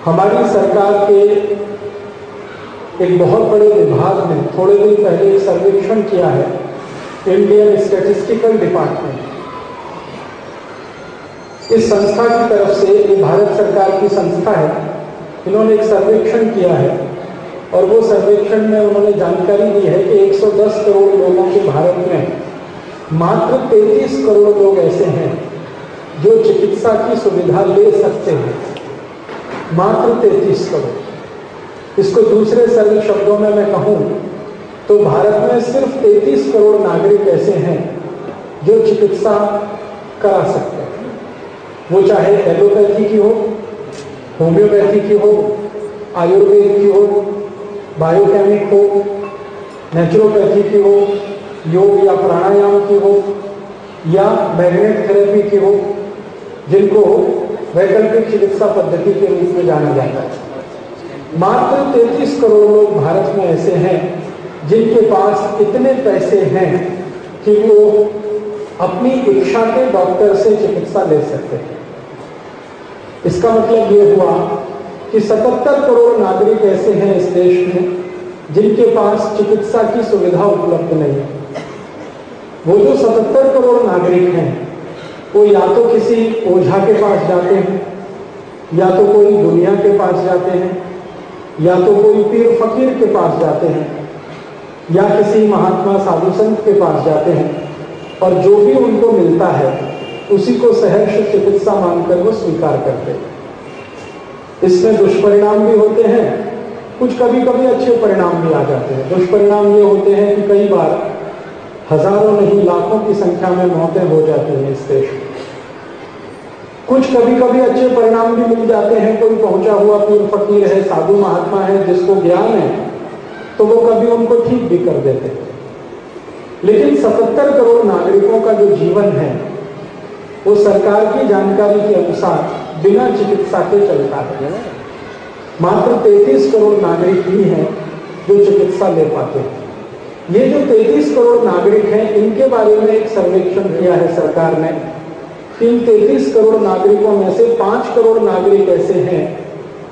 हमारी सरकार के एक बहुत बड़े विभाग ने थोड़े दिन पहले एक सर्वेक्षण किया है, इंडियन स्टैटिस्टिकल डिपार्टमेंट। इस संस्था की तरफ से, ये भारत सरकार की संस्था है, इन्होंने एक सर्वेक्षण किया है और वो सर्वेक्षण में उन्होंने जानकारी दी है कि 110 करोड़ लोगों के भारत में मात्र 33 करोड़ लोग ऐसे हैं जो चिकित्सा की सुविधा ले सकते हैं। मात्र 33 करोड़। इसको दूसरे सरल शब्दों में मैं कहूँ तो भारत में सिर्फ 33 करोड़ नागरिक ऐसे हैं जो चिकित्सा करा सकते हैं। वो चाहे एलोपैथी की हो, होम्योपैथी की हो, आयुर्वेद की हो, बायोकेमिक हो, नेचुरोपैथी की हो, योग या प्राणायाम की हो, या मैग्नेट थेरेपी की हो, जिनको वैकल्पिक चिकित्सा पद्धति के रूप में जाना जाता है। मात्र 33 करोड़ लोग भारत में ऐसे हैं जिनके पास इतने पैसे हैं कि वो अपनी इच्छा के डॉक्टर से चिकित्सा ले सकते हैं। इसका मतलब ये हुआ कि 77 करोड़ नागरिक ऐसे हैं इस देश में जिनके पास चिकित्सा की सुविधा उपलब्ध नहीं है। वो जो 77 करोड़ नागरिक हैं वो या तो किसी ओझा के पास जाते हैं, या तो कोई दुनिया के पास जाते हैं, या तो कोई पीर फकीर के पास जाते हैं, या किसी महात्मा साधु संत के पास जाते हैं, और जो भी उनको मिलता है उसी को सहर्ष चिकित्सा मानकर वो स्वीकार करते हैं। इसमें दुष्परिणाम भी होते हैं, कुछ कभी कभी अच्छे परिणाम भी आ जाते हैं। दुष्परिणाम ये होते हैं कि कई बार हजारों नहीं लाखों की संख्या में मौतें हो जाती हैं इस देश में। कुछ कभी कभी अच्छे परिणाम भी मिल जाते हैं। कोई पहुंचा हुआ पीर फकीर है, साधु महात्मा है, जिसको ज्ञान है, तो वो कभी उनको ठीक भी कर देते हैं। लेकिन 77 करोड़ नागरिकों का जो जीवन है वो सरकार की जानकारी के अनुसार बिना चिकित्सा के चलता है। मात्र 33 करोड़ नागरिक ही हैं जो चिकित्सा ले पाते हैं। ये जो 33 करोड़ नागरिक हैं, इनके बारे में एक सर्वेक्षण किया है सरकार ने। इन 33 करोड़ नागरिकों में से 5 करोड़ नागरिक ऐसे हैं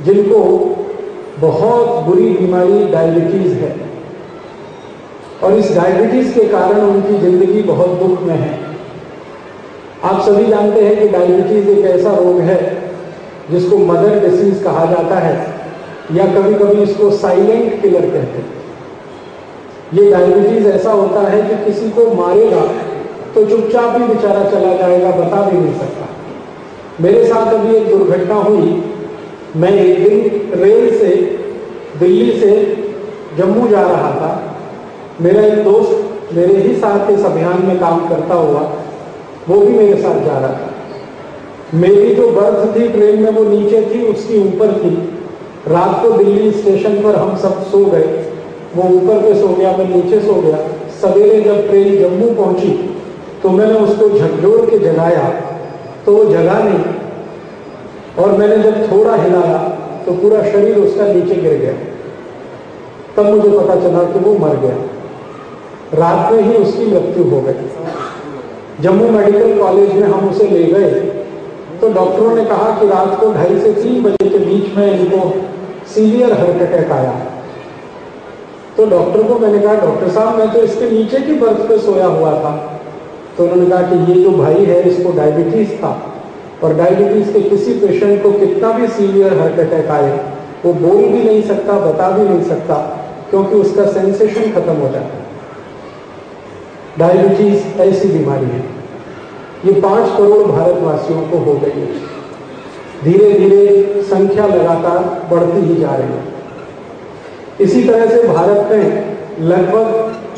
जिनको बहुत बुरी बीमारी डायबिटीज है, और इस डायबिटीज के कारण उनकी जिंदगी बहुत दुख में है। आप सभी जानते हैं कि डायबिटीज एक ऐसा रोग है जिसको मदर डिसीज कहा जाता है, या कभी कभी इसको साइलेंट किलर कहते हैं। ये डायबिटीज ऐसा होता है कि किसी को मारेगा तो चुपचाप ही बेचारा चला जाएगा, बता भी नहीं सकता। मेरे साथ अभी एक दुर्घटना हुई। मैं एक दिन रेल से दिल्ली से जम्मू जा रहा था। मेरा एक दोस्त मेरे ही साथ इस अभियान में काम करता हुआ, वो भी मेरे साथ जा रहा था। मेरी जो बर्थ थी ट्रेन में वो नीचे थी, उसकी ऊपर थी। रात को दिल्ली स्टेशन पर हम सब सो गए। वो ऊपर पे सो गया, मैं नीचे सो गया। सवेरे जब ट्रेन जम्मू पहुंची तो मैंने उसको झकझोर के जगाया तो वो जगा नहीं, और मैंने जब थोड़ा हिलाया तो पूरा शरीर उसका नीचे गिर गया। तब मुझे पता चला कि वो मर गया। रात में ही उसकी मृत्यु हो गई। जम्मू मेडिकल कॉलेज में हम उसे ले गए तो डॉक्टरों ने कहा कि रात को 2:30 से 3 बजे के बीच में इनको सीवियर हार्ट अटैक आया। तो डॉक्टर को मैंने कहा, डॉक्टर साहब मैं तो इसके नीचे की बर्थ पे सोया हुआ था। तो उन्होंने कहा कि ये जो भाई है इसको डायबिटीज था, और डायबिटीज के किसी पेशेंट को कितना भी सीवियर हार्ट अटैक आए वो बोल भी नहीं सकता, बता भी नहीं सकता, क्योंकि उसका सेंसेशन खत्म हो जाता है। डायबिटीज ऐसी बीमारी है, ये 5 करोड़ भारतवासियों को हो गई है। धीरे धीरे संख्या लगातार बढ़ती ही जा रही है। इसी तरह से भारत में लगभग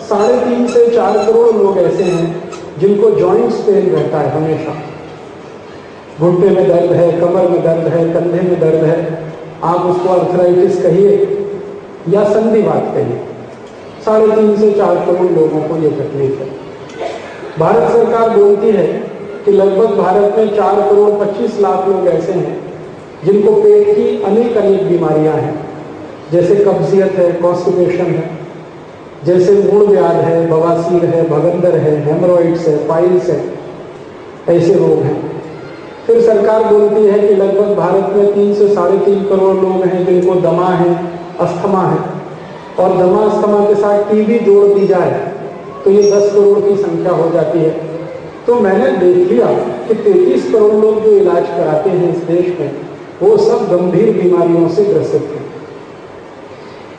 3.5 से 4 करोड़ लोग ऐसे हैं जिनको जॉइंट्स पेन रहता है हमेशा। घुटने में दर्द है, कमर में दर्द है, कंधे में दर्द है, आप उसको अर्थराइटिस कहिए या संधिवात कहिए। 3.5 से 4 करोड़ लोगों को ये तकलीफ है। भारत सरकार बोलती है कि लगभग भारत में 4 करोड़ 25 लाख लोग ऐसे हैं जिनको पेट की अनेक बीमारियां हैं, जैसे कब्जियत है, कॉन्स्टिपेशन है, जैसे मूल व्याध है, बवासीर है, भगंदर है, हेमरोइड्स है, पाइल्स है, ऐसे रोग हैं। फिर सरकार बोलती है कि लगभग भारत में 3 से 3.5 करोड़ लोग हैं जिनको दमा है, अस्थमा है, और दमा अस्थमा के साथ टीबी जोड़ दी जाए तो ये 10 करोड़ की संख्या हो जाती है। तो मैंने देख लिया कि 33 करोड़ लोग जो इलाज कराते हैं इस देश में, वो सब गंभीर बीमारियों से ग्रसित हैं।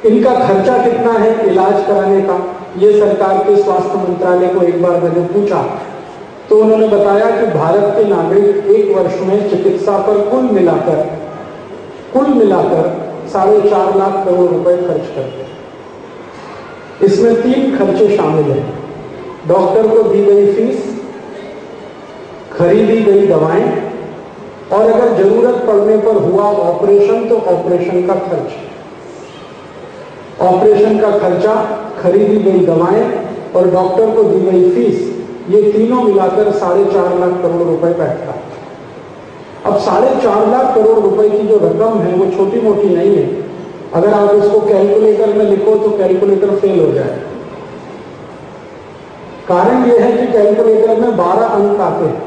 इनका खर्चा कितना है इलाज कराने का, ये सरकार के स्वास्थ्य मंत्रालय को एक बार मैंने पूछा तो उन्होंने बताया कि भारत के नागरिक एक वर्ष में चिकित्सा पर कुल मिलाकर 4.5 लाख करोड़ रुपए खर्च करते हैं। इसमें 3 खर्चे शामिल हैं। डॉक्टर को दी गई फीस, खरीदी गई दवाएं, और अगर जरूरत पड़ने पर हुआ ऑपरेशन तो ऑपरेशन का खर्च। ऑपरेशन का खर्चा, खरीदी गई दवाएं और डॉक्टर को दी गई फीस, ये तीनों मिलाकर 4.5 लाख करोड़ रुपए बैठता है। अब 4.5 लाख करोड़ रुपए की जो रकम है वो छोटी मोटी नहीं है। अगर आप उसको कैलकुलेटर में लिखो तो कैलकुलेटर फेल हो जाए। कारण यह है कि कैलकुलेटर में 12 अंक आते हैं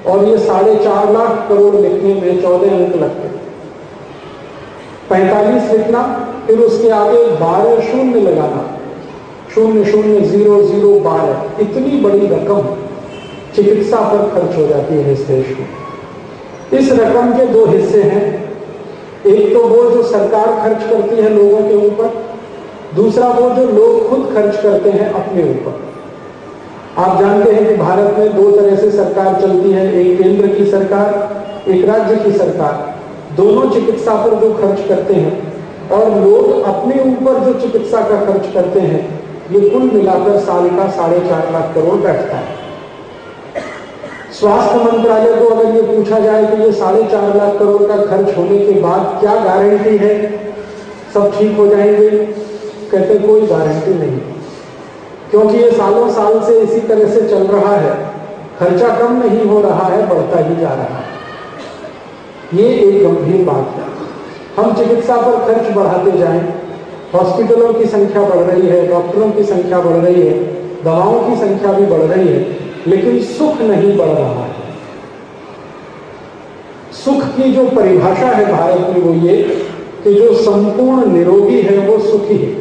और ये 4.5 लाख करोड़ लिखने में 14 अंक लगते हैं। 45 लिखना, फिर उसके आगे 12 शून्य लगाना, 000012, इतनी बड़ी रकम चिकित्सा पर खर्च हो जाती है इस देश में। इस रकम के 2 हिस्से हैं। एक तो वो जो सरकार खर्च करती है लोगों के ऊपर, दूसरा वो जो लोग खुद खर्च करते हैं अपने ऊपर। आप जानते हैं कि भारत में 2 तरह से सरकार चलती है, एक केंद्र की सरकार, एक राज्य की सरकार। दोनों चिकित्सा पर जो खर्च करते हैं और लोग अपने ऊपर जो चिकित्सा का खर्च करते हैं, ये कुल मिलाकर साल का 4.5 लाख करोड़ बैठता है। स्वास्थ्य मंत्रालय को अगर ये पूछा जाए कि ये 4.5 लाख करोड़ का खर्च होने के बाद क्या गारंटी है सब ठीक हो जाएंगे, कहते कोई गारंटी नहीं, क्योंकि ये सालों साल से इसी तरह से चल रहा है। खर्चा कम नहीं हो रहा है, बढ़ता ही जा रहा है। ये एक गंभीर बात है। हम चिकित्सा पर खर्च बढ़ाते जाएं, हॉस्पिटलों की संख्या बढ़ रही है, डॉक्टरों की संख्या बढ़ रही है, दवाओं की संख्या भी बढ़ रही है, लेकिन सुख नहीं बढ़ रहा है। सुख की जो परिभाषा है भारत में वो ये कि जो संपूर्ण निरोगी है वो सुखी है,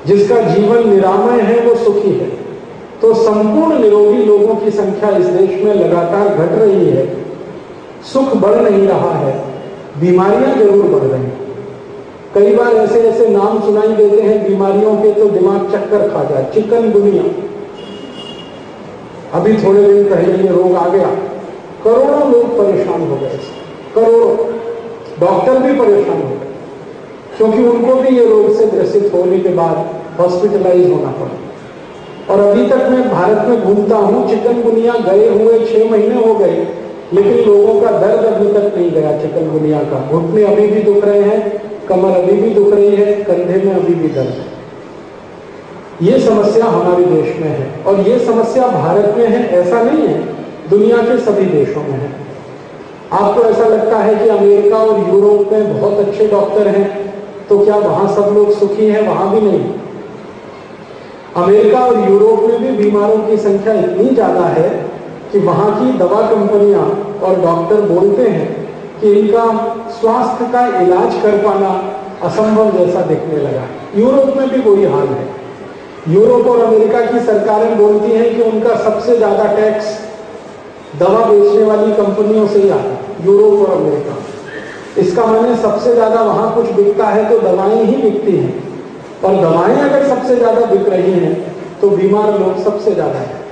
जिसका जीवन निरामय है वो सुखी है। तो संपूर्ण निरोगी लोगों की संख्या इस देश में लगातार घट रही है, सुख बढ़ नहीं रहा है, बीमारियां जरूर बढ़ रही हैं। कई बार ऐसे ऐसे नाम सुनाई देते हैं बीमारियों के तो दिमाग चक्कर खा जाए। चिकनगुनिया, अभी थोड़े दिन पहले ये रोग आ गया, करोड़ों लोग परेशान हो गए, करोड़ों डॉक्टर भी परेशान हो गए, क्योंकि उनको भी ये रोग से ग्रसित होने के बाद हॉस्पिटलाइज होना पड़ा। और अभी तक मैं भारत में घूमता हूं, चिकनगुनिया गए हुए 6 महीने हो गए, लेकिन लोगों का दर्द अभी तक नहीं गया चिकनगुनिया का। घुटने अभी भी दुख रहे हैं, कमर अभी भी दुख रही है, कंधे में अभी भी दर्द है। ये समस्या हमारे देश में है और ये समस्या भारत में है ऐसा नहीं है, दुनिया के सभी देशों में है। आपको ऐसा लगता है कि अमेरिका और यूरोप में बहुत अच्छे डॉक्टर हैं, तो क्या वहां सब लोग सुखी हैं? वहां भी नहीं। अमेरिका और यूरोप में भी बीमारों की संख्या इतनी ज्यादा है कि वहां की दवा कंपनियां और डॉक्टर बोलते हैं कि इनका स्वास्थ्य का इलाज कर पाना असंभव जैसा दिखने लगा। यूरोप में भी वही हाल है। यूरोप और अमेरिका की सरकारें बोलती हैं कि उनका सबसे ज्यादा टैक्स दवा बेचने वाली कंपनियों से ही आता है, यूरोप और अमेरिका। इसका माने सबसे ज्यादा वहां कुछ बिकता है तो दवाएं ही बिकती हैं, और दवाएं अगर सबसे ज्यादा बिक रही हैं तो बीमार लोग सबसे ज्यादा हैं।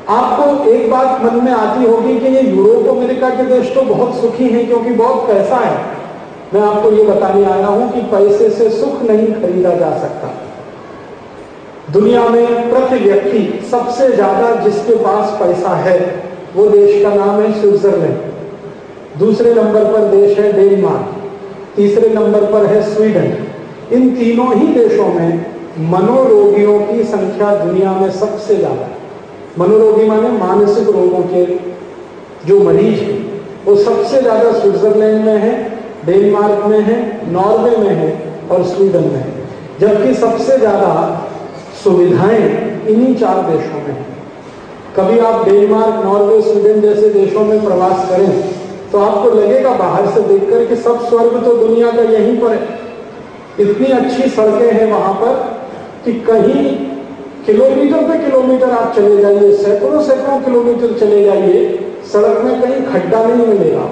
आपको एक बात मन में आती होगी कि ये यूरोप अमेरिका के देश तो बहुत सुखी हैं क्योंकि बहुत पैसा है। मैं आपको ये बताने आया हूं कि पैसे से सुख नहीं खरीदा जा सकता। दुनिया में प्रति व्यक्ति सबसे ज्यादा जिसके पास पैसा है वो देश का नाम है स्विट्जरलैंड। दूसरे नंबर पर देश है डेनमार्क, तीसरे नंबर पर है स्वीडन। इन तीनों ही देशों में मनोरोगियों की संख्या दुनिया में सबसे ज्यादा है। मनोरोगी माने मानसिक रोगों के जो मरीज हैं वो सबसे ज्यादा स्विट्जरलैंड में है, डेनमार्क में है, नॉर्वे में है और स्वीडन में है। जबकि सबसे ज्यादा सुविधाएं इन्हीं 4 देशों में हैं। कभी आप डेनमार्क, नॉर्वे, स्वीडन जैसे देशों में प्रवास करें तो आपको लगेगा बाहर से देखकर कि सब स्वर्ग तो दुनिया का यहीं पर है। इतनी अच्छी सड़कें हैं वहां पर कि कहीं किलोमीटर पे किलोमीटर आप चले जाइए, सैकड़ों सैकड़ों किलोमीटर चले जाइए, सड़क में कहीं खड्डा नहीं मिलेगा,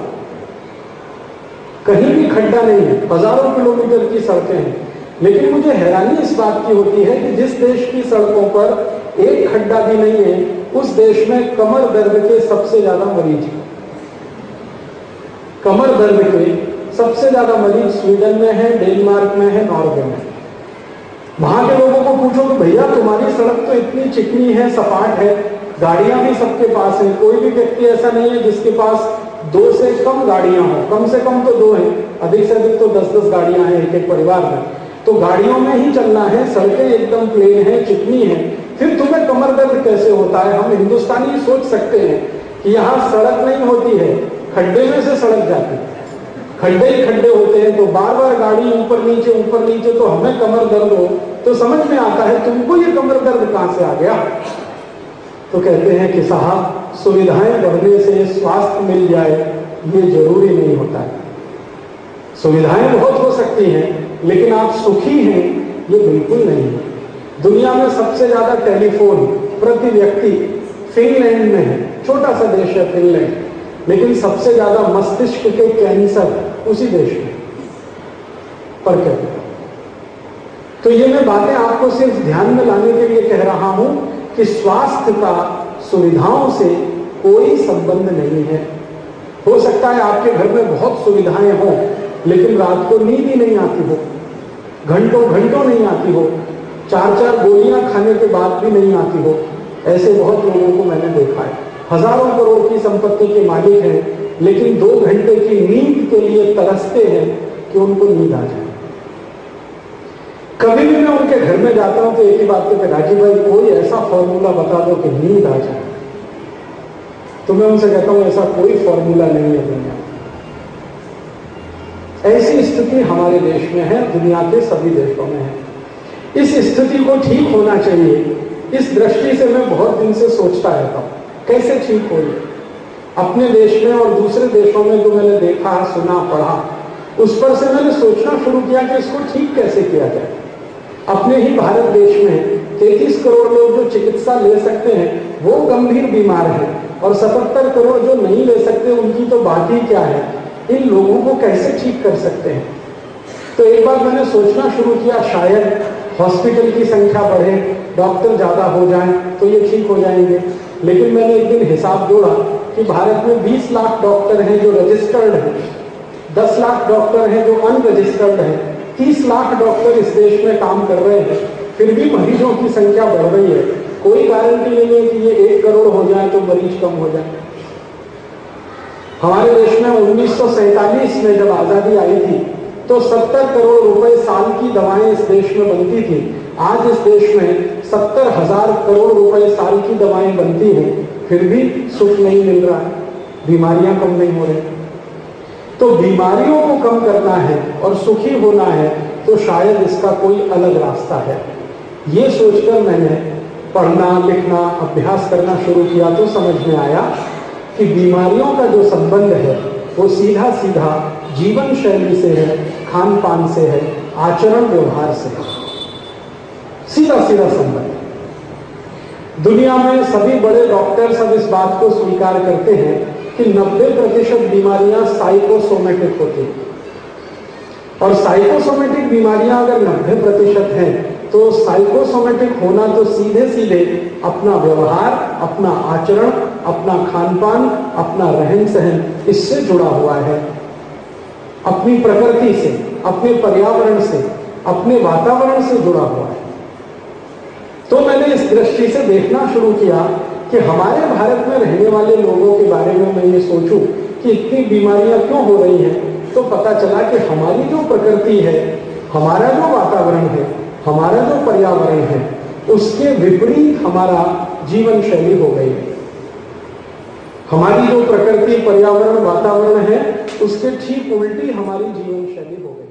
कहीं भी खड्डा नहीं है, हजारों किलोमीटर की सड़कें हैं। लेकिन मुझे हैरानी इस बात की होती है कि जिस देश की सड़कों पर एक खड्डा भी नहीं है, उस देश में कमर दर्द के सबसे ज्यादा मरीज हैं। कमर दर्द के सबसे ज्यादा मरीज स्वीडन में है, डेनमार्क में है, नॉर्वे में। वहां के लोगों को पूछो कि भैया तुम्हारी सड़क तो इतनी चिकनी है, सपाट है, गाड़ियां भी सबके पास हैं, कोई भी व्यक्ति ऐसा नहीं है जिसके पास 2 से कम गाड़ियां हो, कम से कम तो 2 हैं, अधिक से अधिक तो 10-10 गाड़ियां हैं एक एक परिवार में। तो गाड़ियों में ही चलना है, सड़कें एकदम प्लेन है, चिकनी है, फिर तुम्हें कमर दर्द कैसे होता है? हम हिंदुस्तानी सोच सकते हैं कि यहाँ सड़क नहीं होती है, खड्डे में से सड़क जाती है, खड्डे ही खड्डे होते हैं, तो बार बार गाड़ी ऊपर नीचे, तो हमें कमर दर्द हो तो समझ में आता है तुमको ये कमर दर्द कहां से आ गया? तो कहते हैं कि साहब सुविधाएं बढ़ने से स्वास्थ्य मिल जाए ये जरूरी नहीं होता है। सुविधाएं बहुत हो सकती हैं लेकिन आप सुखी हैं ये बिल्कुल नहीं है। दुनिया में सबसे ज्यादा टेलीफोन प्रति व्यक्ति फिनलैंड में है, छोटा सा देश है फिनलैंड, लेकिन सबसे ज्यादा मस्तिष्क के कैंसर उसी देश में पर कहते हैं। तो ये मैं बातें आपको सिर्फ ध्यान में लाने के लिए कह रहा हूं कि स्वास्थ्य का सुविधाओं से कोई संबंध नहीं है। हो सकता है आपके घर में बहुत सुविधाएं हों लेकिन रात को नींद ही नहीं आती हो, घंटों घंटों नहीं आती हो, 4-4 गोलियां खाने के बाद भी नहीं आती हो। ऐसे बहुत लोगों को मैंने देखा है, हजारों करोड़ की संपत्ति के मालिक हैं लेकिन 2 घंटे की नींद के लिए तरसते हैं कि उनको नींद आ जाए। कभी भी मैं उनके घर में जाता हूं तो एक ही बात कहते हैं, राजीव भाई कोई ऐसा फॉर्मूला बता दो कि नींद आ जाए। तो मैं उनसे कहता हूं ऐसा कोई फॉर्मूला नहीं है दुनिया। ऐसी स्थिति हमारे देश में है, दुनिया के सभी देशों में है। इस स्थिति को ठीक होना चाहिए, इस दृष्टि से मैं बहुत दिन से सोचता रहता हूं कैसे ठीक हो। अपने देश में और दूसरे देशों में जो मैंने देखा, सुना, पढ़ा, उस पर से मैंने सोचना शुरू किया कि इसको ठीक कैसे किया जाए। अपने ही भारत देश में 33 करोड़ लोग जो चिकित्सा ले सकते हैं वो गंभीर बीमार हैं और 77 करोड़ जो नहीं ले सकते उनकी तो बात ही क्या है। इन लोगों को कैसे ठीक कर सकते हैं? तो एक बार मैंने सोचना शुरू किया शायद हॉस्पिटल की संख्या बढ़े, डॉक्टर ज्यादा हो जाएं तो ये ठीक हो जाएंगे। लेकिन मैंने एक दिन हिसाब जोड़ा कि भारत में 20 लाख डॉक्टर हैं जो रजिस्टर्ड हैं, 10 लाख डॉक्टर हैं जो अनरजिस्टर्ड हैं, 30 लाख डॉक्टर इस देश में काम कर रहे हैं, फिर भी मरीजों की संख्या बढ़ रही है। कोई गारंटी नहीं है कि ये 1 करोड़ हो जाए तो मरीज कम हो जाए। हमारे देश में 1947 में जब आजादी आई थी तो 70 करोड़ रुपए साल की दवाएं इस देश में बनती थी। आज इस देश में 70,000 करोड़ रुपए साल की दवाएं बनती हैं, फिर भी सुख नहीं मिल रहा है, बीमारियां कम नहीं हो रही। तो बीमारियों को कम करना है और सुखी होना है तो शायद इसका कोई अलग रास्ता है। ये सोचकर मैंने पढ़ना, लिखना, अभ्यास करना शुरू किया तो समझ में आया कि बीमारियों का जो संबंध है वो सीधा सीधा जीवन शैली से है, खान पान से है, आचरण व्यवहार से है, सीधा सीधा संबंध। दुनिया में सभी बड़े डॉक्टर सब इस बात को स्वीकार करते हैं कि 90% बीमारियां साइकोसोमेटिक होती हैं और साइकोसोमेटिक बीमारियां अगर 90% हैं तो साइकोसोमेटिक होना तो सीधे सीधे अपना व्यवहार, अपना आचरण, अपना खान पान, अपना रहन सहन इससे जुड़ा हुआ है, अपनी प्रकृति से, अपने पर्यावरण से, अपने वातावरण से जुड़ा हुआ है। तो मैंने इस दृष्टि से देखना शुरू किया कि हमारे भारत में रहने वाले लोगों के बारे में मैं ये सोचूं कि इतनी बीमारियां क्यों हो रही हैं, तो पता चला कि हमारी जो प्रकृति है, हमारा जो वातावरण है, हमारा जो पर्यावरण है, उसके विपरीत हमारा जीवन शैली हो गई है। हमारी जो प्रकृति, पर्यावरण, वातावरण है, उसके ठीक उल्टी हमारी जीवन शैली हो गई।